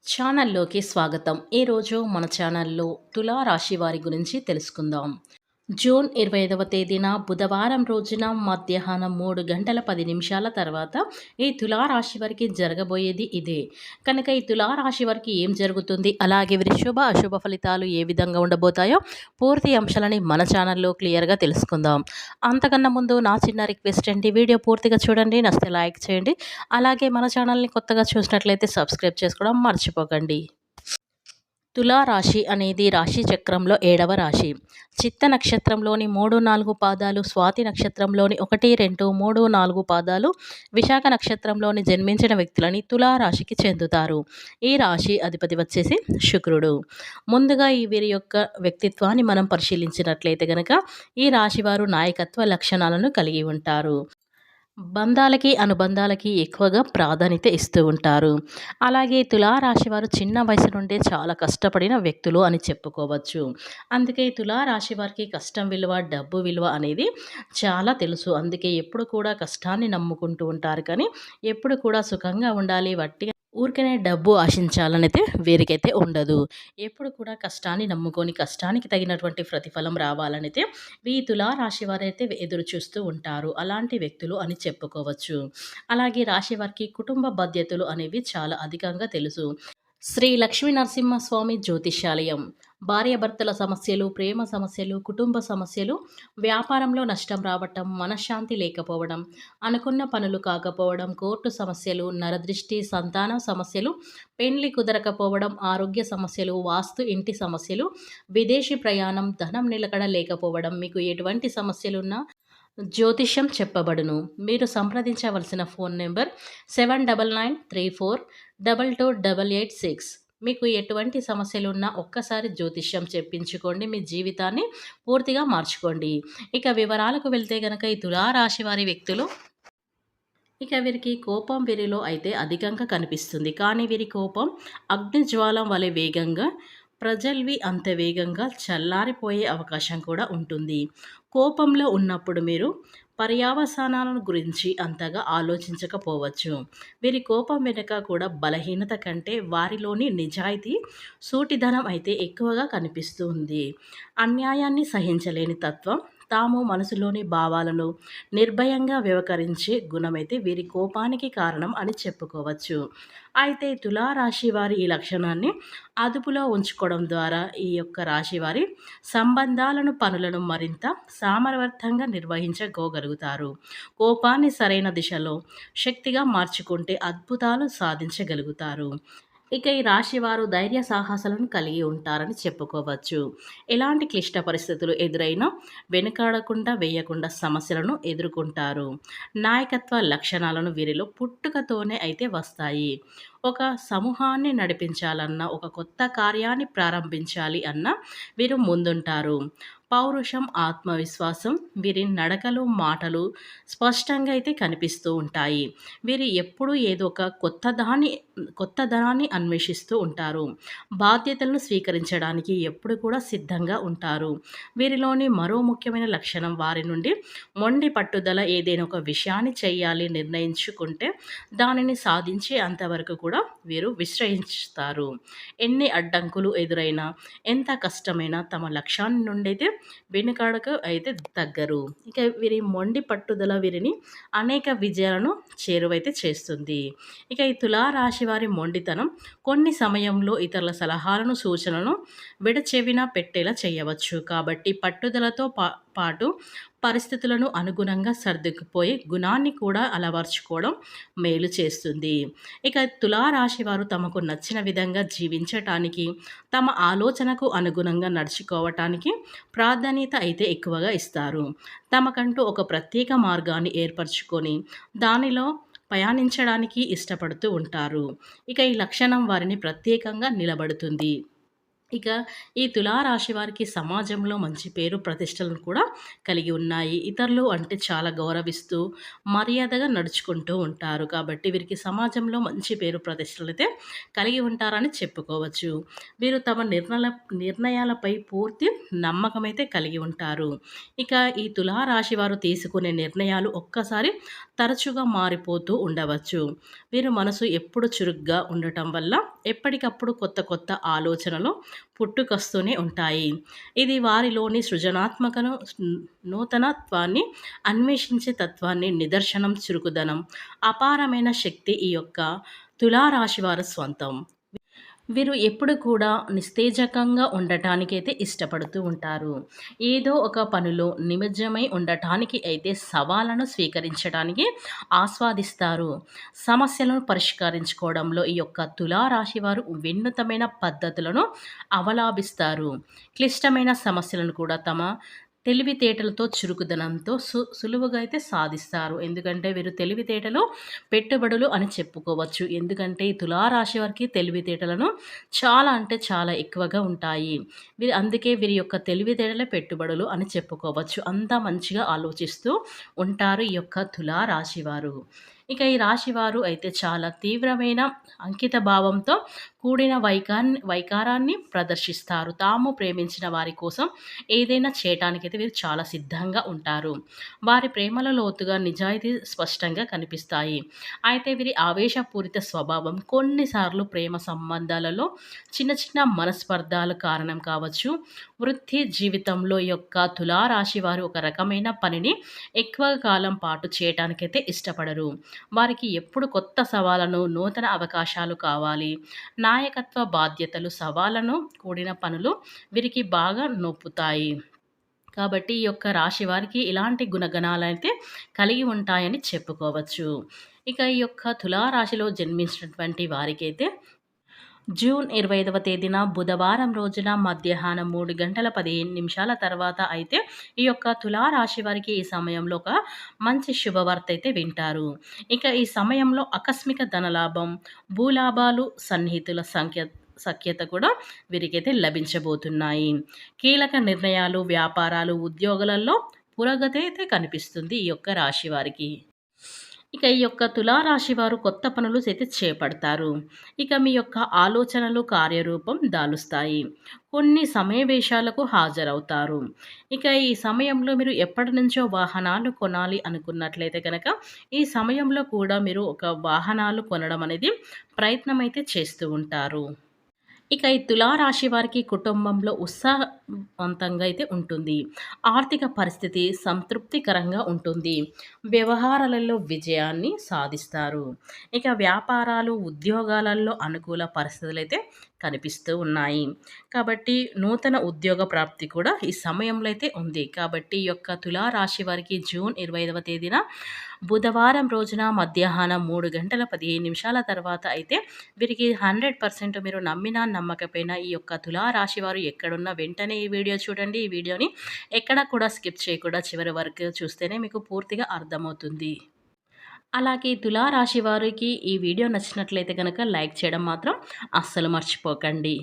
ఛానల్లోకి స్వాగతం. ఈరోజు మన ఛానల్లో తులా రాశి వారి గురించి తెలుసుకుందాం. జూన్ 25వ తేదీన బుధవారం రోజున మధ్యాహ్నం 3 గంటల 10 నిమిషాల తర్వాత ఈ తులా రాశి వారికి జరగబోయేది ఇదే. కనుక ఈ తులా రాశి వారికి ఏం జరుగుతుంది, అలాగే వీరి శుభ అశుభ ఫలితాలు ఏ విధంగా ఉండబోతాయో పూర్తి అంశాలని మన ఛానల్లో క్లియర్గా తెలుసుకుందాం. అంతకన్నా ముందు నా చిన్న రిక్వెస్ట్ అండి, వీడియో పూర్తిగా చూడండి, నచ్చితే లైక్ చేయండి. అలాగే మన ఛానల్ని కొత్తగా చూసినట్లయితే సబ్స్క్రైబ్ చేసుకోవడం మర్చిపోకండి. తులా రాశి అనేది రాశి చక్రంలో 7వ రాశి. చిత్త నక్షత్రంలోని 3, 4 పాదాలు, స్వాతి నక్షత్రంలోని 1, 2, 3, 4 పాదాలు, విశాఖ నక్షత్రంలోని జన్మించిన వ్యక్తులని తులా రాశికి చెందుతారు. ఈ రాశి అధిపతి వచ్చేసి శుక్రుడు. ముందుగా ఈ వీరి యొక్క వ్యక్తిత్వాన్ని మనం పరిశీలించినట్లయితే గనక ఈ రాశి వారు నాయకత్వ లక్షణాలను కలిగి ఉంటారు. బంధాలకి, అనుబంధాలకి ఎక్కువగా ప్రాధాన్యత ఇస్తూ ఉంటారు. అలాగే తులారాశి వారు చిన్న వయసు నుండే చాలా కష్టపడిన వ్యక్తులు అని చెప్పుకోవచ్చు. అందుకే తులారాశి వారికి కష్టం విలువ, డబ్బు విలువ అనేది చాలా తెలుసు. అందుకే ఎప్పుడు కూడా కష్టాన్ని నమ్ముకుంటూ ఉంటారు. కానీ ఎప్పుడు కూడా సుఖంగా ఉండాలి, వట్టిగా ఊరికనే డబ్బు ఆశించాలనైతే వీరికైతే ఉండదు. ఎప్పుడు కూడా కష్టాన్ని నమ్ముకొని కష్టానికి తగినటువంటి ప్రతిఫలం రావాలనైతే ఈ తులారాశి వారైతే ఎదురు చూస్తూ ఉంటారు. అలాంటి వ్యక్తులు అని చెప్పుకోవచ్చు. అలాగే రాశి వారికి కుటుంబ బాధ్యతలు అనేవి చాలా అధికంగా తెలుసు. శ్రీ లక్ష్మీ నరసింహస్వామి జ్యోతిష్యాలయం. భార్యాభర్తల సమస్యలు, ప్రేమ సమస్యలు, కుటుంబ సమస్యలు, వ్యాపారంలో నష్టం రావటం, మనశ్శాంతి లేకపోవడం, అనుకున్న పనులు కాకపోవడం, కోర్టు సమస్యలు, నరదృష్టి, సంతాన సమస్యలు, పెండ్లి కుదరకపోవడం, ఆరోగ్య సమస్యలు, వాస్తు ఇంటి సమస్యలు, విదేశీ ప్రయాణం, ధనం నిలకడ లేకపోవడం, మీకు ఎటువంటి సమస్యలున్నా జ్యోతిష్యం చెప్పబడును. మీరు సంప్రదించవలసిన ఫోన్ నెంబర్ 7993422886. మీకు ఎటువంటి సమస్యలున్నా ఒక్కసారి జ్యోతిష్యం చెప్పించుకోండి, మీ జీవితాన్ని పూర్తిగా మార్చుకోండి. ఇక వివరాలకు వెళ్తే గనక ఈ తులారాశి వారి వ్యక్తులు వీరికి కోపం వీరిలో అయితే అధికంగా కనిపిస్తుంది. కానీ వీరి కోపం అగ్నిజ్వాలం వలె వేగంగా, ప్రజల్వి అంత వేగంగా చల్లారిపోయే అవకాశం కూడా ఉంటుంది. కోపంలో ఉన్నప్పుడు మీరు పర్యవసానాలను గురించి అంతగా ఆలోచించకపోవచ్చు. వీరి కోపం వెనుక కూడా బలహీనత కంటే వారిలోని నిజాయితీ, సూటిదనం అయితే ఎక్కువగా కనిపిస్తుంది. అన్యాయాన్ని సహించలేని తత్వం, తాము మనసులోని భావాలను నిర్భయంగా వ్యవహరించే గుణమైతే వీరి కోపానికి కారణం అని చెప్పుకోవచ్చు. అయితే తులారాశి వారి ఈ లక్షణాన్ని అదుపులో ఉంచుకోవడం ద్వారా ఈ యొక్క రాశి వారి సంబంధాలను, పనులను మరింత సామర్థ్యంగా నిర్వహించుకోగలుగుతారు. కోపాన్ని సరైన దిశలో శక్తిగా మార్చుకుంటే అద్భుతాలు సాధించగలుగుతారు. ఈ రాశి వారు ధైర్య సాహసాలను కలిగి ఉంటారని చెప్పుకోవచ్చు. ఎలాంటి క్లిష్ట పరిస్థితులు ఎదురైనా వెనుకాడకుండా, వేయకుండా సమస్యలను ఎదుర్కొంటారు. నాయకత్వ లక్షణాలను వీరిలో పుట్టుకతోనే అయితే వస్తాయి. ఒక సమూహాన్ని నడిపించాలన్నా, ఒక కొత్త కార్యాన్ని ప్రారంభించాలి అన్నా వీరు ముందుంటారు. పౌరుషం, ఆత్మవిశ్వాసం వీరి నడకలు, మాటలు స్పష్టంగా అయితే కనిపిస్తూ ఉంటాయి. వీరు ఎప్పుడూ ఏదో ఒక కొత్తదనాన్ని అన్వేషిస్తూ ఉంటారు. బాధ్యతలను స్వీకరించడానికి ఎప్పుడు కూడా సిద్ధంగా ఉంటారు. వీరిలోని మరో ముఖ్యమైన లక్షణం వారి నుండి మొండి పట్టుదల. ఏదైనా ఒక విషయాన్ని చేయాలి నిర్ణయించుకుంటే దానిని సాధించే అంతవరకు కూడా వీరు విశ్రయిస్తారు. ఎన్ని అడ్డంకులు ఎదురైనా, ఎంత కష్టమైనా తమ లక్ష్యాన్ని నుండి అయితే వెనుకాడక అయితే తగ్గరు. వీరి మొండి పట్టుదల వీరిని అనేక విజయాలను చేరువైతే చేస్తుంది. ఈ తులారాశి వారి మొండితనం కొన్ని సమయంలో ఇతరుల సలహాలను, సూచనలను విడచెవిన పెట్టేలా చేయవచ్చు. కాబట్టి పట్టుదలతో పాటు పరిస్థితులను అనుగుణంగా సర్దుకుపోయే గుణాన్ని కూడా అలవర్చుకోవడం మేలు చేస్తుంది. తులారాశి వారు తమకు నచ్చిన విధంగా జీవించటానికి, తమ ఆలోచనకు అనుగుణంగా నడుచుకోవటానికి ప్రాధాన్యత అయితే ఎక్కువగా ఇస్తారు. తమకంటూ ఒక ప్రత్యేక మార్గాన్ని ఏర్పరచుకొని దానిలో పయనించడానికి ఇష్టపడుతూ ఉంటారు. ఈ లక్షణం వారిని ప్రత్యేకంగా నిలబడుతుంది. ఇక ఈ తులారాశి వారికి సమాజంలో మంచి పేరు ప్రతిష్టలను కూడా కలిగి ఉన్నాయి. ఇతరులు అంటే చాలా గౌరవిస్తూ, మర్యాదగా నడుచుకుంటూ ఉంటారు. కాబట్టి వీరికి సమాజంలో మంచి పేరు ప్రతిష్టలైతే కలిగి ఉంటారని చెప్పుకోవచ్చు. వీరు తమ నిర్ణయాలపై పూర్తి నమ్మకమైతే కలిగి ఉంటారు. ఇక ఈ తులారాశి వారు తీసుకునే నిర్ణయాలు ఒక్కసారి తరచుగా మారిపోతూ ఉండవచ్చు. వీరి మనసు ఎప్పుడు చురుగ్గా ఉండటం వల్ల ఎప్పటికప్పుడు కొత్త కొత్త ఆలోచనలు పుట్టుకొస్తూనే ఉంటాయి. ఇది వారిలోని సృజనాత్మకను నూతనత్వాన్ని అన్వేషించే తత్వాన్ని నిదర్శనం చురుకుదనం, అపారమైన శక్తి ఈ యొక్క తులారాశి వారి స్వంతం. వీరు ఎప్పుడు కూడా నిస్తేజకంగా ఉండటానికైతే ఇష్టపడుతూ ఉంటారు. ఏదో ఒక పనిలో నిమజ్జమై ఉండటానికి అయితే సవాళ్ళను స్వీకరించడానికి ఆస్వాదిస్తారు. సమస్యలను పరిష్కరించుకోవడంలో ఈ యొక్క తులారాశి వారు వినూత్నమైన పద్ధతులను అవలంబిస్తారు. క్లిష్టమైన సమస్యలను కూడా తమ తెలివితేటలతో, చురుకుదనంతో సులువుగా అయితే సాధిస్తారు. ఎందుకంటే వీరు తెలివితేటలు పెట్టుబడులు అని చెప్పుకోవచ్చు. ఎందుకంటే ఈ తులారాశి వారికి తెలివితేటలను చాలా అంటే చాలా ఎక్కువగా ఉంటాయి. అందుకే వీరి యొక్క తెలివితేటలే పెట్టుబడులు అని చెప్పుకోవచ్చు. అంత మంచిగా ఆలోచిస్తూ ఉంటారు ఈ యొక్క తులారాశి వారు. ఇక ఈ రాశివారు అయితే చాలా తీవ్రమైన అంకిత భావంతో కూడిన వైకారాన్ని ప్రదర్శిస్తారు. తాము ప్రేమించిన వారి కోసం ఏదైనా చేయటానికైతే వీరు చాలా సిద్ధంగా ఉంటారు. వారి ప్రేమల లోతుగా నిజాయితీ స్పష్టంగా కనిపిస్తాయి. అయితే వీరి ఆవేశపూరిత స్వభావం కొన్నిసార్లు ప్రేమ సంబంధాలలో చిన్న చిన్న మనస్పర్ధాలు కారణం కావచ్చు. వృత్తి జీవితంలో యొక్క తులారాశి వారు ఒక రకమైన పనిని ఎక్కువ కాలం పాటు చేయటానికైతే ఇష్టపడరు. వారికి ఎప్పుడు కొత్త సవాళ్ళను, నూతన అవకాశాలు కావాలి. నాయకత్వ బాధ్యతలు, సవాళ్ళను కూడిన పనులు వీరికి బాగా నొప్పుతాయి. కాబట్టి ఈ యొక్క రాశి వారికి ఇలాంటి గుణగణాలైతే కలిగి ఉంటాయని చెప్పుకోవచ్చు. ఇక ఈ యొక్క తులారాశిలో జన్మించినటువంటి వారికైతే జూన్ 25వ తేదీన బుధవారం రోజున మధ్యాహ్నం 3 గంటల 15 నిమిషాల తర్వాత అయితే ఈ యొక్క తులారాశి వారికి ఈ సమయంలో ఒక మంచి శుభవార్త అయితే వింటారు. ఇక ఈ సమయంలో ఆకస్మిక ధనలాభం, భూలాభాలు, సన్నిహితుల సఖ్యత కూడా వీరికైతే లభించబోతున్నాయి. కీలక నిర్ణయాలు, వ్యాపారాలు, ఉద్యోగాలలో పురోగతి అయితే కనిపిస్తుంది ఈ యొక్క రాశి వారికి. ఇక ఈ యొక్క తులారాశి వారు కొత్త పనులు అయితే చేపడతారు. ఇక మీ యొక్క ఆలోచనలు కార్యరూపం దాలుస్తాయి. కొన్ని సమావేశాలకు హాజరవుతారు. ఇక ఈ సమయంలో మీరు ఎప్పటినుంచో వాహనాలు కొనాలి అనుకున్నట్లయితే కనుక ఈ సమయంలో కూడా మీరు ఒక వాహనాలు కొనడం అనేది ప్రయత్నం అయితే చేస్తూ ఉంటారు. ఇక ఈ తులారాశి వారికి కుటుంబంలో ఉత్సాహవంతంగా అయితే ఉంటుంది. ఆర్థిక పరిస్థితి సంతృప్తికరంగా ఉంటుంది. వ్యవహారాలలో విజయాన్ని సాధిస్తారు. ఇక వ్యాపారాలు, ఉద్యోగాలలో అనుకూల పరిస్థితులైతే కనిపిస్తూ ఉన్నాయి. కాబట్టి నూతన ఉద్యోగ ప్రాప్తి కూడా ఈ సమయంలో అయితే ఉంది. కాబట్టి ఈ యొక్క తులారాశి వారికి జూన్ 25వ తేదీన బుధవారం రోజున మధ్యాహ్నం 3 గంటల 15 నిమిషాల తర్వాత అయితే వీరికి 100% మీరు నమ్మినా నమ్మకపోయినా ఈ యొక్క తులారాశి వారు ఎక్కడున్నా వెంటనే ఈ వీడియో చూడండి. ఈ వీడియోని ఎక్కడ కూడా స్కిప్ చేయకుండా చివరి వరకు చూస్తేనే మీకు పూర్తిగా అర్థమవుతుంది. అలాగే తులారాశి వారికి ఈ వీడియో నచ్చినట్లయితే కనుక లైక్ చేయడం మాత్రం అస్సలు మర్చిపోకండి.